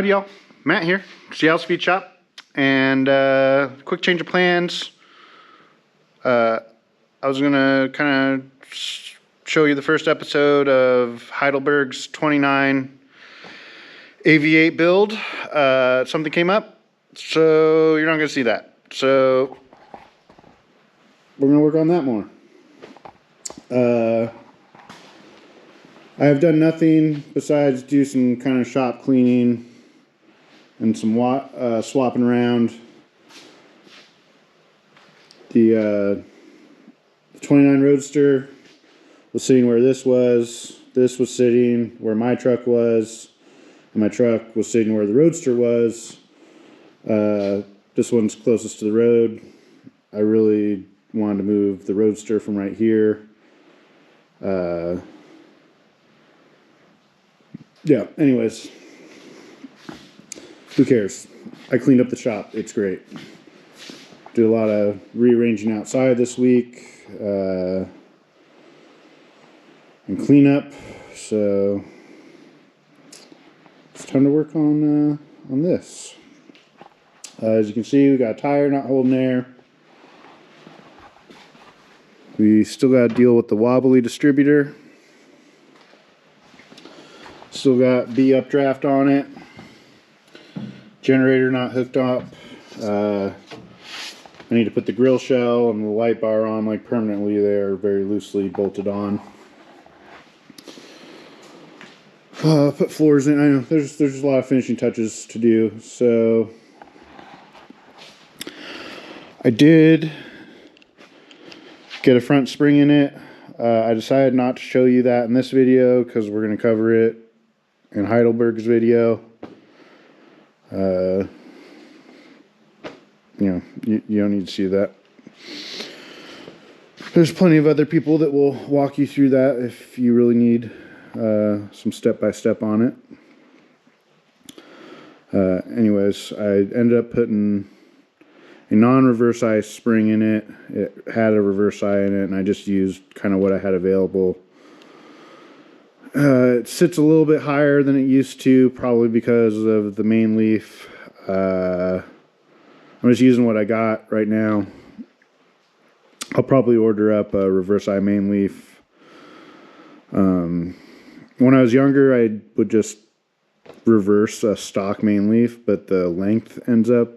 Howdy y'all, Matt here, Seattle Speed Shop, and quick change of plans. I was gonna kind of show you the first episode of Heidelberg's 29 AV8 build. Something came up, so you're not gonna see that. So we're gonna work on that more. I have done nothing besides do some kind of shop cleaning and some swapping around. The 29 Roadster was sitting where this was. This was sitting where my truck was. And my truck was sitting where the Roadster was. This one's closest to the road. I really wanted to move the Roadster from right here. Yeah, anyways. Who cares? I cleaned up the shop. It's great. Did a lot of rearranging outside this week. And cleanup. So it's time to work on this. As you can see, we got a tire not holding air. We still got to deal with the Wobbly Distributor. Still got B updraft on it. Generator not hooked up. I need to put the grill shell and the light bar on like permanently. They are very loosely bolted on. Put floors in. I know there's a lot of finishing touches to do. So I did get a front spring in it. I decided not to show you that in this video because we're going to cover it in Heidelberg's video. You don't need to see that. There's plenty of other people that will walk you through that if you really need some step-by-step on it. Anyways, I ended up putting a non-reverse eye spring in it. It had a reverse eye in it, and I just used kind of what I had available. It sits a little bit higher than it used to, probably because of the main leaf. I'm just using what I got right now. I'll probably order up a reverse eye main leaf. When I was younger, I would just reverse a stock main leaf, but the length ends up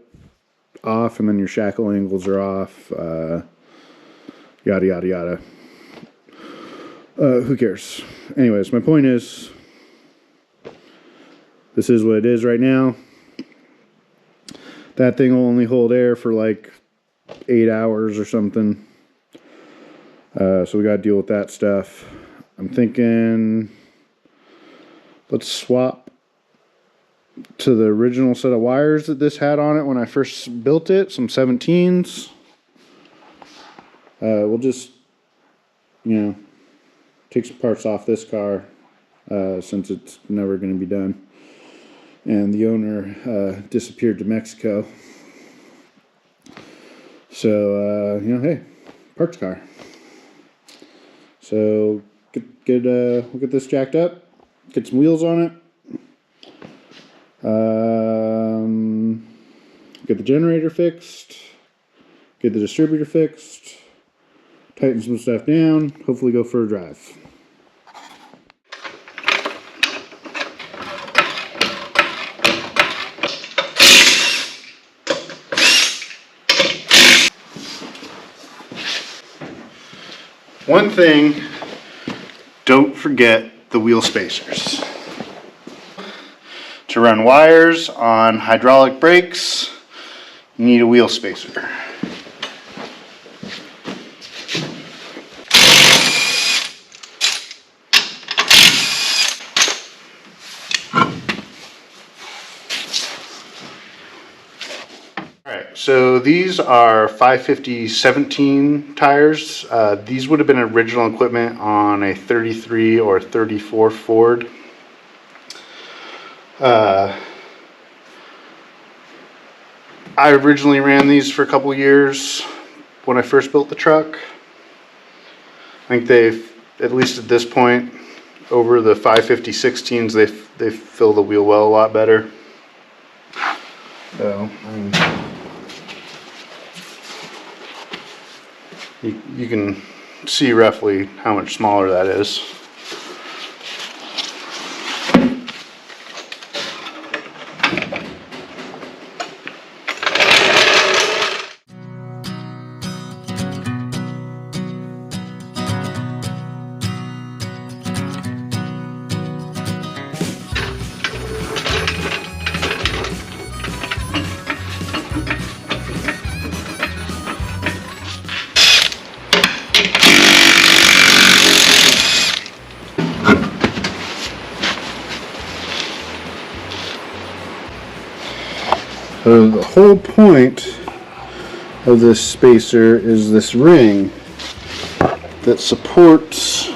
off, and then your shackle angles are off. Yada, yada, yada. Who cares? Anyways, my point is, this is what it is right now. That thing will only hold air for like 8 hours or something. So we got to deal with that stuff. I'm thinking, let's swap to the original set of wires that this had on it when I first built it, some 17s. We'll just, take some parts off this car since it's never going to be done. And the owner disappeared to Mexico. So, hey, parts car. So, we'll get this jacked up, get some wheels on it, get the generator fixed, get the distributor fixed, tighten some stuff down, hopefully go for a drive. One thing, don't forget the wheel spacers. To run wires on hydraulic brakes, you need a wheel spacer. Alright, so these are 550/17 tires. These would have been original equipment on a 33 or 34 Ford. I originally ran these for a couple years when I first built the truck. I think they've, at least at this point, over the 550/16s, they fill the wheel well a lot better. So, you can see roughly how much smaller that is. So the whole point of this spacer is this ring that supports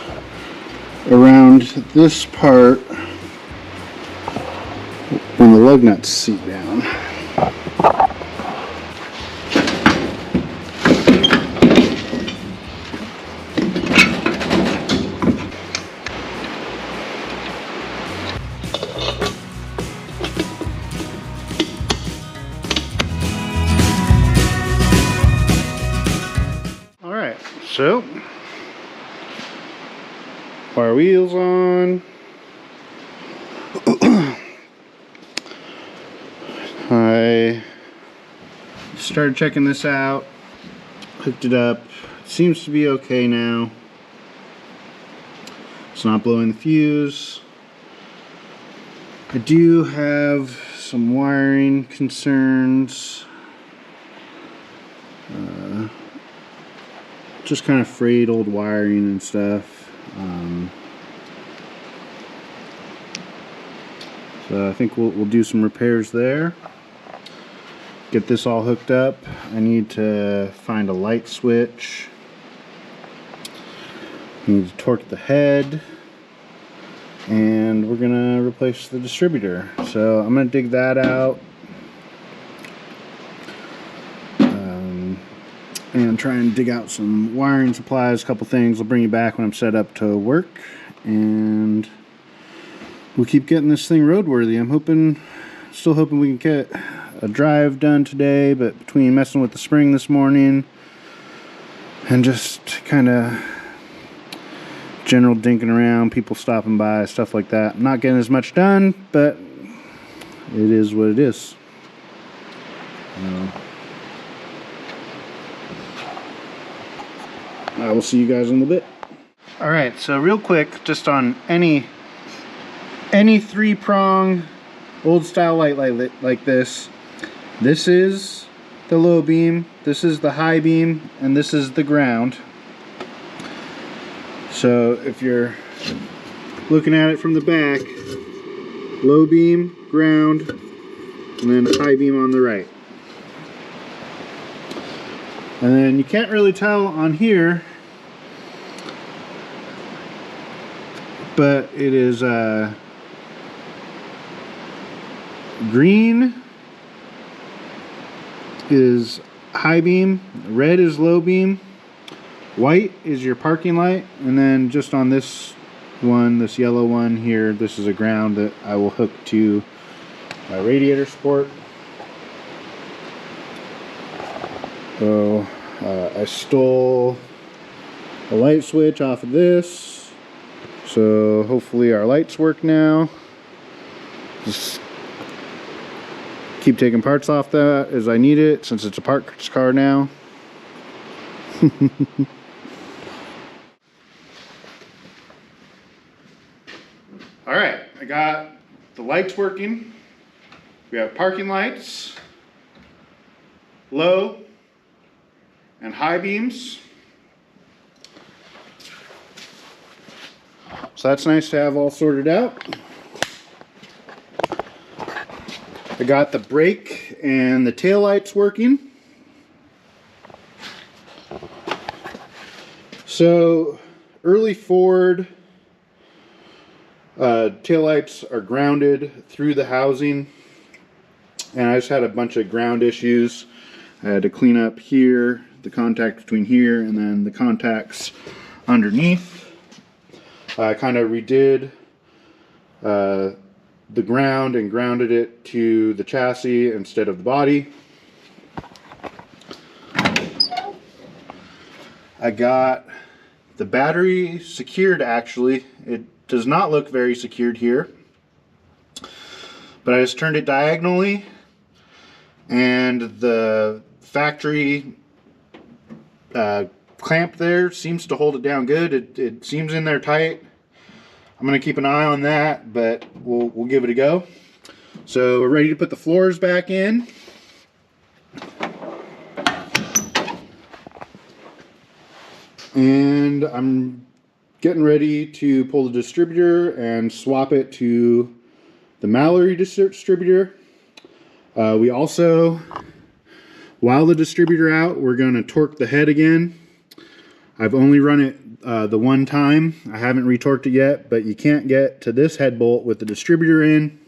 around this part when the lug nuts seat down. So, our wheels on. I started checking this out, hooked it up. It seems to be okay now. It's not blowing the fuse. I do have some wiring concerns. Just kind of frayed old wiring and stuff. So I think we'll do some repairs there. Get this all hooked up. I need to find a light switch. I need to torque the head. And we're gonna replace the distributor. So I'm gonna dig that out. And try and dig out some wiring supplies, a couple things. I'll bring you back when I'm set up to work, and we'll keep getting this thing roadworthy. I'm still hoping we can get a drive done today, but between messing with the spring this morning and just kind of general dinking around, people stopping by, stuff like that, I'm not getting as much done, but it is what it is. I will see you guys in a bit. Alright, so real quick, just on any 3-prong old style light like this, this is the low beam, this is the high beam, and this is the ground. So if you're looking at it from the back, low beam, ground, and then high beam on the right. And then you can't really tell on here, but it is green is high beam, red is low beam, white is your parking light, and then just on this one, this yellow one here, this is a ground that I will hook to my radiator support. So I stole a light switch off of this, so hopefully our lights work now. Just keep taking parts off that as I need it, since it's a parked car now. Alright, I got the lights working. We have parking lights, low and high beams. So that's nice to have all sorted out. I got the brake and the tail lights working. So early Ford tail lights are grounded through the housing, and I just had a bunch of ground issues. I had to clean up here, the contact between here, and then the contacts underneath. I kind of redid the ground and grounded it to the chassis instead of the body. I got the battery secured. Actually, it does not look very secured here, but I just turned it diagonally, and the factory clamp there seems to hold it down good. It seems in there tight. I'm gonna keep an eye on that, but we'll give it a go. So we're ready to put the floors back in. And I'm getting ready to pull the distributor and swap it to the Mallory distributor. We also, while the distributor out, we're going to torque the head again. I've only run it the one time. I haven't retorqued it yet, but you can't get to this head bolt with the distributor in.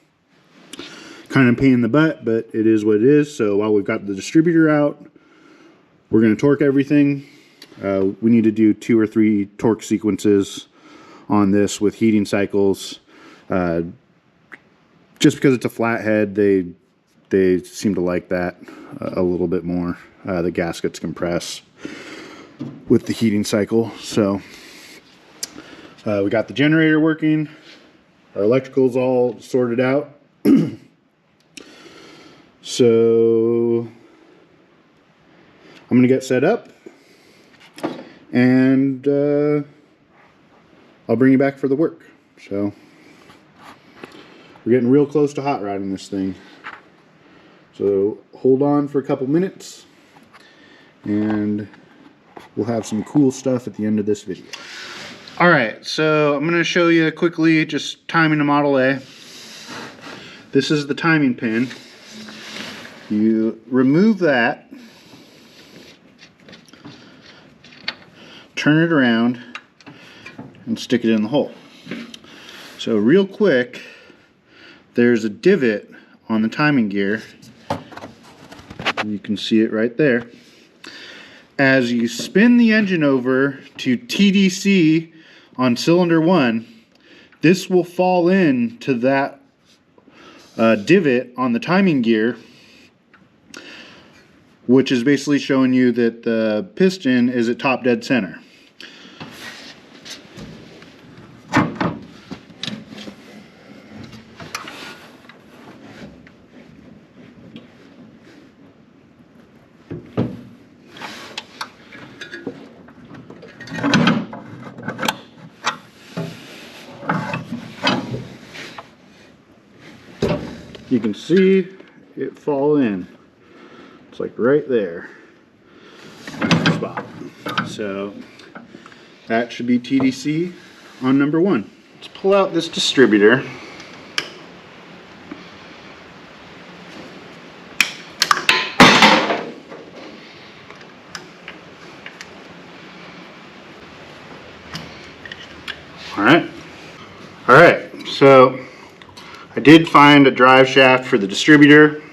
Kind of a pain in the butt, but it is what it is. So while we've got the distributor out, we're going to torque everything. We need to do 2 or 3 torque sequences on this with heating cycles. Just because it's a flat head, they seem to like that a little bit more. The gaskets compress with the heating cycle. So we got the generator working. Our electrical's all sorted out. So I'm going to get set up. And I'll bring you back for the work. So we're getting real close to hot rodding this thing. So hold on for a couple minutes and we'll have some cool stuff at the end of this video. Alright, so I'm going to show you quickly just timing a Model A. This is the timing pin. You remove that, turn it around, and stick it in the hole. So real quick, there's a divot on the timing gear. You can see it right there. As you spin the engine over to TDC on cylinder 1, this will fall into that divot on the timing gear, which is basically showing you that the piston is at top dead center. You can see it fall in. It's like right there. Spot. So that should be TDC on number 1. Let's pull out this distributor. Alright, so I did find a drive shaft for the distributor.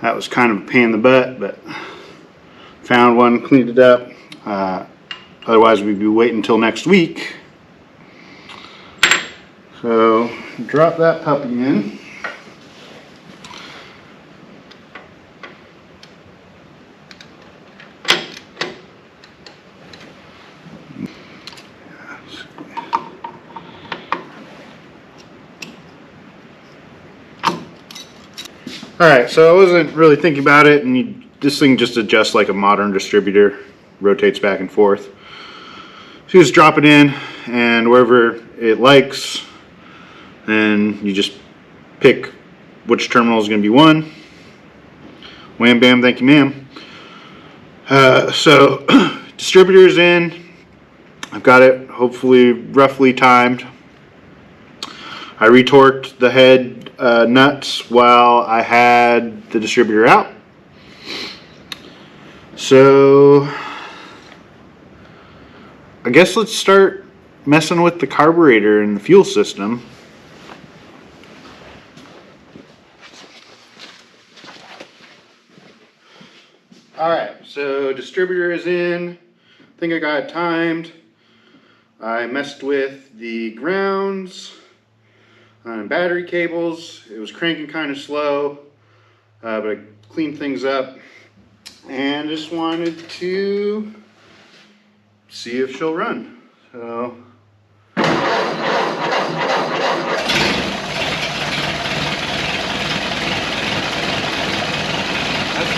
That was kind of a pain in the butt, but found one, cleaned it up. Otherwise we'd be waiting until next week. So drop that puppy in. Alright, so I wasn't really thinking about it, and this thing just adjusts like a modern distributor, rotates back and forth. So you just drop it in, and wherever it likes, and you just pick which terminal is going to be 1. Wham bam, thank you ma'am. So distributor's in. I've got it hopefully roughly timed. I retorqued the head nuts while I had the distributor out. So I guess let's start messing with the carburetor and the fuel system. Alright, so distributor is in. I think I got it timed. I messed with the grounds. Battery cables, it was cranking kind of slow, but I cleaned things up and just wanted to see if she'll run. So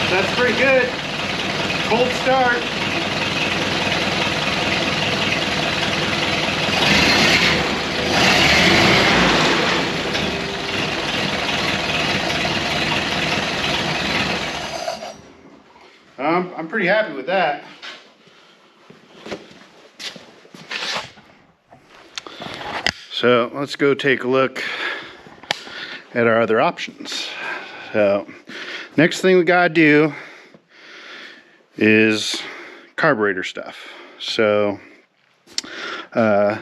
that's pretty good. Cold start. I'm pretty happy with that. So let's go take a look at our other options. So next thing we gotta do is carburetor stuff. So I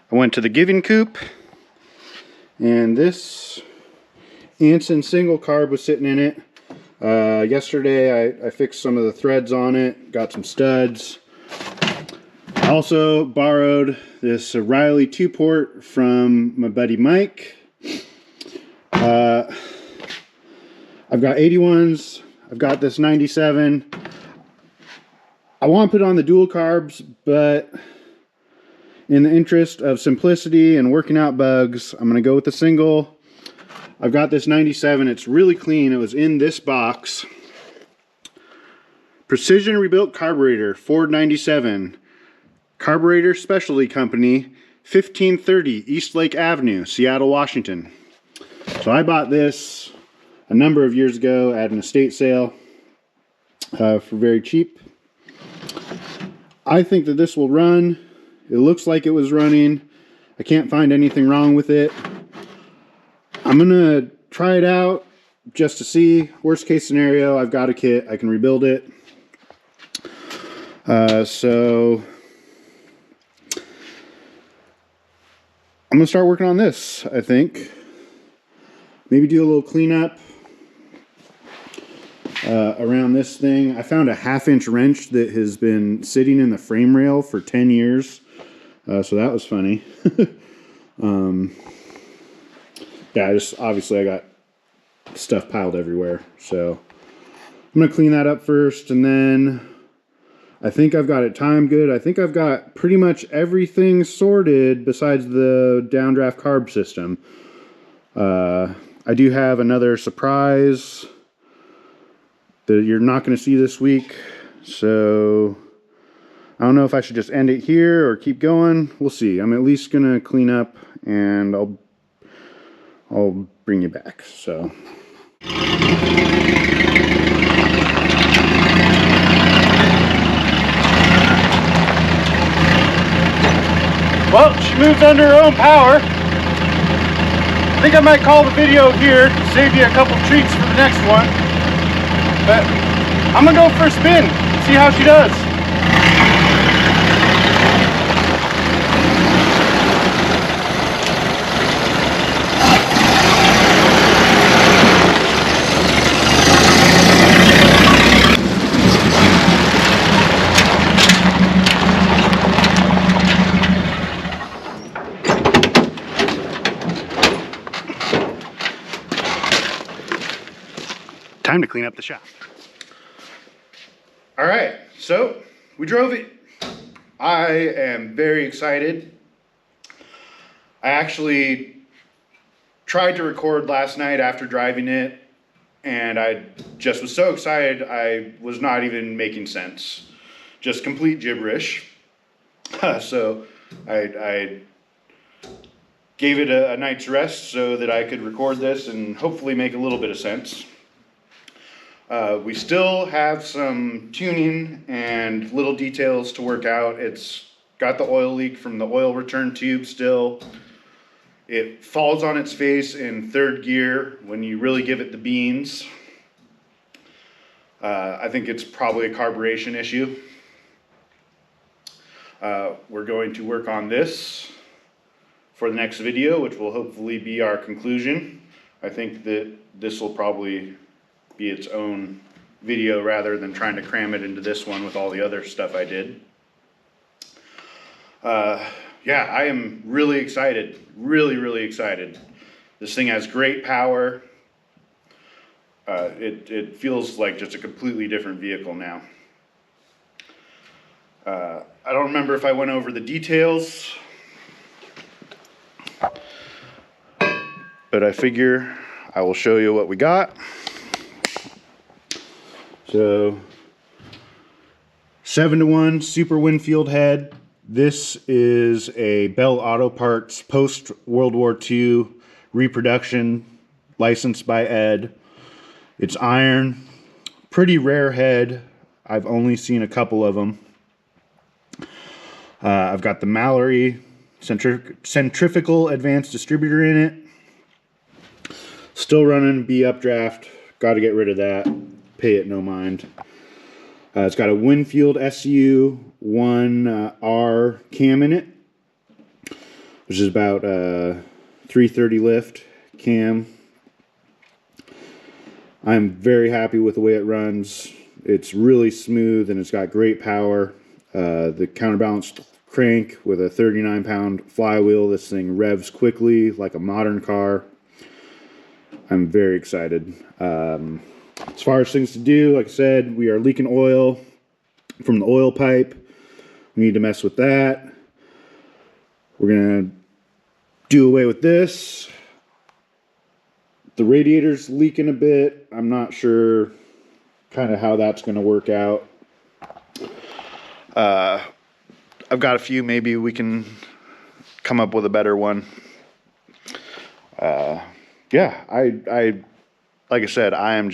went to the Giving Coop, and this Anson single carb was sitting in it. Yesterday I fixed some of the threads on it, got some studs. I also borrowed this Riley 2-port from my buddy Mike. I've got 81s, I've got this 97. I want to put on the dual carbs, but in the interest of simplicity and working out bugs, I'm going to go with the single. I've got this 97, it's really clean, it was in this box. Precision rebuilt carburetor, Ford 97. Carburetor Specialty Company, 1530 East Lake Avenue, Seattle, Washington. So I bought this a number of years ago at an estate sale for very cheap. I think that this will run. It looks like it was running. I can't find anything wrong with it. I'm gonna try it out just to see. Worst case scenario, I've got a kit, I can rebuild it. So I'm gonna start working on this, I think. Maybe do a little cleanup around this thing. I found a 1/2-inch wrench that has been sitting in the frame rail for 10 years. So that was funny. Yeah, obviously I got stuff piled everywhere. So I'm gonna clean that up first, and then I think I've got it timed good. I think I've got pretty much everything sorted besides the downdraft carb system. I do have another surprise that you're not going to see this week. So I don't know if I should just end it here or keep going. We'll see. I'm at least going to clean up, and I'll bring you back. So well, she moves under her own power. I think I might call the video here to save you a couple treats for the next one. But I'm gonna go for a spin, see how she does. Time to clean up the shop. All right, so we drove it. I am very excited. I actually tried to record last night after driving it, and I just was so excited I was not even making sense. Just complete gibberish. So I gave it a night's rest so that I could record this and hopefully make a little bit of sense. We still have some tuning and little details to work out. It's got the oil leak from the oil return tube still. It falls on its face in third gear when you really give it the beans. I think it's probably a carburation issue. We're going to work on this for the next video, which will hopefully be our conclusion. I think that this will probably be its own video rather than trying to cram it into this one with all the other stuff I did. Yeah, I am really excited, really excited. This thing has great power. It feels like just a completely different vehicle now. I don't remember if I went over the details, but I figure I will show you what we got. So 7-to-1 Super Winfield head. This is a Bell Auto Parts post World War II reproduction, licensed by Ed. It's iron, pretty rare head. I've only seen a couple of them. I've got the Mallory centrifugal advanced distributor in it. Still running B updraft. Got to get rid of that. Pay it no mind. It's got a Winfield SU1R cam in it, which is about 330 lift cam. I'm very happy with the way it runs. It's really smooth and it's got great power. The counterbalanced crank with a 39-pound flywheel. This thing revs quickly like a modern car. I'm very excited. As far as things to do, like I said, we are leaking oil from the oil pipe. We need to mess with that. We're going to do away with this. The radiator's leaking a bit. I'm not sure kind of how that's going to work out. I've got a few. Maybe we can come up with a better one. Yeah, like I said, I'm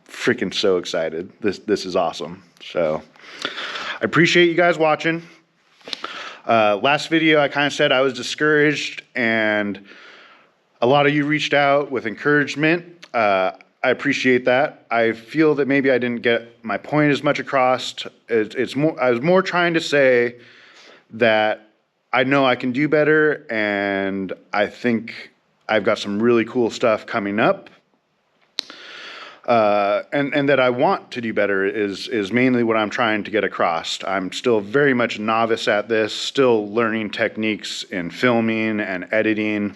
freaking so excited. This is awesome. So I appreciate you guys watching. Last video, I kind of said I was discouraged, and a lot of you reached out with encouragement. I appreciate that. I feel that maybe I didn't get my point as much across. I was more trying to say that I know I can do better, and I think I've got some really cool stuff coming up. And that I want to do better is mainly what I'm trying to get across. I'm still very much a novice at this, still learning techniques in filming and editing.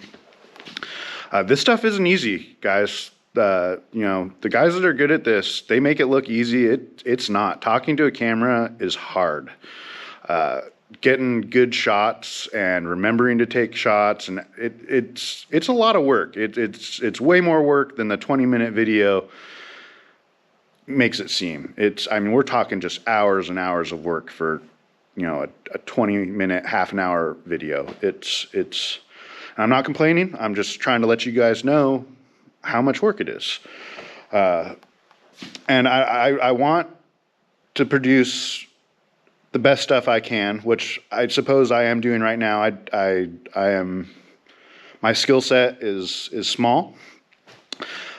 This stuff isn't easy, guys. You know, the guys that are good at this, they make it look easy. It's not. Talking to a camera is hard. Getting good shots and remembering to take shots, and it's a lot of work. It's way more work than the 20-minute video makes it seem. I mean, we're talking just hours and hours of work for, you know, a 20-minute, half an hour video. I'm not complaining. I'm just trying to let you guys know how much work it is. And I want to produce the best stuff I can, which I suppose I am doing right now. My skill set is small,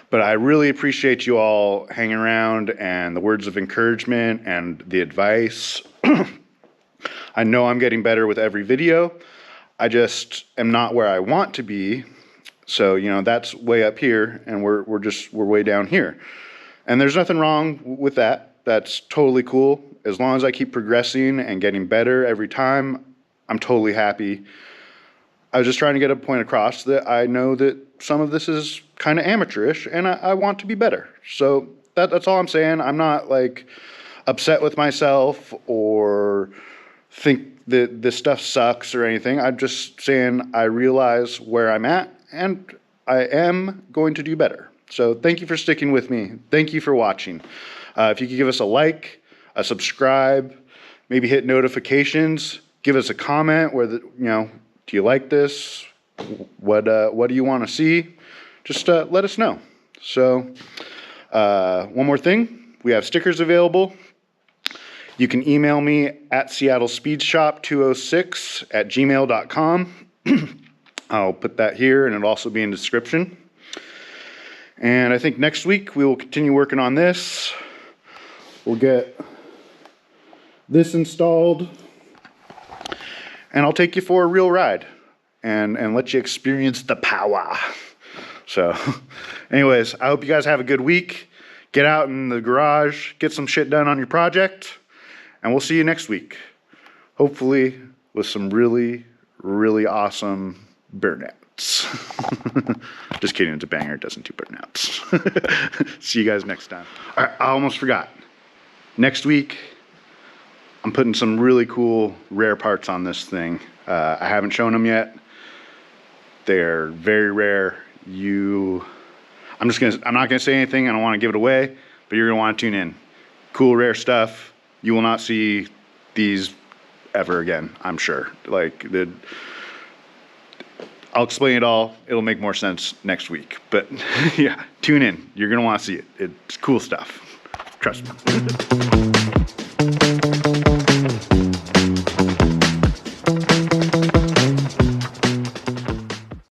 but I really appreciate you all hanging around and the words of encouragement and the advice. I know I'm getting better with every video. I just am not where I want to be. So, you know, that's way up here, and we're way down here. And there's nothing wrong with that. That's totally cool. As long as I keep progressing and getting better every time, I'm totally happy. I was just trying to get a point across that I know that some of this is kind of amateurish, and I want to be better. So that's all I'm saying. I'm not like upset with myself or think that this stuff sucks or anything. I'm just saying I realize where I'm at, and I am going to do better. So thank you for sticking with me. Thank you for watching. If you could give us a like, a subscribe, maybe hit notifications, give us a comment whether, you know, do you like this? What do you want to see? Just let us know. So one more thing, we have stickers available. You can email me at seattlespeedshop206@gmail.com. I'll put that here, and it'll also be in the description. And I think next week we will continue working on this. We'll get this installed, and I'll take you for a real ride and let you experience the power. So anyways, I hope you guys have a good week. Get out in the garage, get some shit done on your project, and we'll see you next week. Hopefully with some really, really awesome burnout. burnouts. Just kidding, it's a banger, it doesn't do burnouts. See you guys next time. All right, I almost forgot. Next week, I'm putting some really cool rare parts on this thing. I haven't shown them yet. They're very rare. I'm not gonna say anything, I don't wanna give it away, but you're gonna wanna tune in. Cool, rare stuff. You will not see these ever again, I'm sure. I'll explain it all. It'll make more sense next week. But yeah, tune in. You're gonna wanna see it. It's cool stuff. Trust me.